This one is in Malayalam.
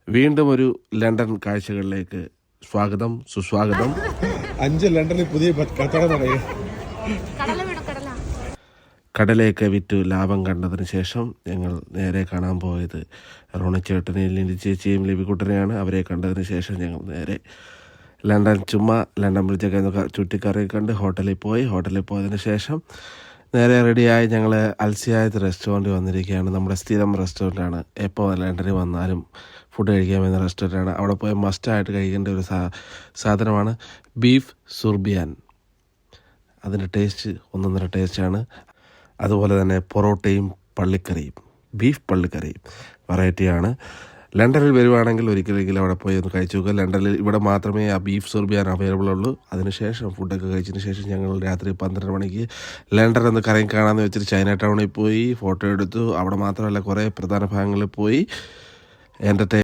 വീണ്ടും ഒരു ലണ്ടൻ കാഴ്ചകളിലേക്ക് സ്വാഗതം, സുസ്വാഗതം. 5 ലണ്ടനിൽ പുതിയ കച്ചവടം തുടങ്ങി. കടലയൊക്കെ വിറ്റ് ലാഭം കണ്ടതിന് ശേഷം ഞങ്ങൾ നേരെ കാണാൻ പോയത് റോണിച്ചേട്ടനെയും ലിൻഡി ചേച്ചിയും ലിപിക്കുട്ടനെയാണ്. അവരെ കണ്ടതിന് ശേഷം ഞങ്ങൾ നേരെ ലണ്ടൻ ബ്രിഡ്ജൊക്കെ ചുറ്റിക്കറങ്ങി കണ്ട് ഹോട്ടലിൽ പോയതിന് ശേഷം നേരെ റെഡിയായി ഞങ്ങൾ അൽസിയായത് റെസ്റ്റോറൻറ്റ് വന്നിരിക്കുകയാണ്. നമ്മുടെ സ്ഥിരം റെസ്റ്റോറൻറ്റാണ്. എപ്പോൾ ലണ്ടനിൽ വന്നാലും ഫുഡ് കഴിക്കാമെന്ന റെസ്റ്റോറൻറ്റാണ്. അവിടെ പോയി മസ്റ്റായിട്ട് കഴിക്കേണ്ട ഒരു സാധനമാണ് ബീഫ് സുർബിയാൻ. അതിൻ്റെ ടേസ്റ്റ് ഒന്നൊന്നര ടേസ്റ്റാണ്. അതുപോലെ തന്നെ പൊറോട്ടയും പള്ളിക്കറിയും, ബീഫ് പള്ളിക്കറിയും വെറൈറ്റിയാണ്. ലണ്ടനിൽ വരുവാണെങ്കിൽ ഒരിക്കലെങ്കിലും അവിടെ പോയി ഒന്ന് കഴിച്ചു നോക്കുക. ലണ്ടനിൽ ഇവിടെ മാത്രമേ ആ ബീഫ് സുർബിയാൻ അവൈലബിൾ ഉള്ളൂ. അതിനുശേഷം ഫുഡൊക്കെ കഴിച്ചതിന് ശേഷം ഞങ്ങൾ രാത്രി 12 മണിക്ക് ലണ്ടൻ ഒന്ന് കറങ്ങി കാണാമെന്ന് വെച്ചിട്ട് ചൈന ടൗണിൽ പോയി ഫോട്ടോ എടുത്തു. അവിടെ മാത്രമല്ല കുറേ പ്രധാന ഭാഗങ്ങളിൽ പോയി എൻ്റർടൈൻ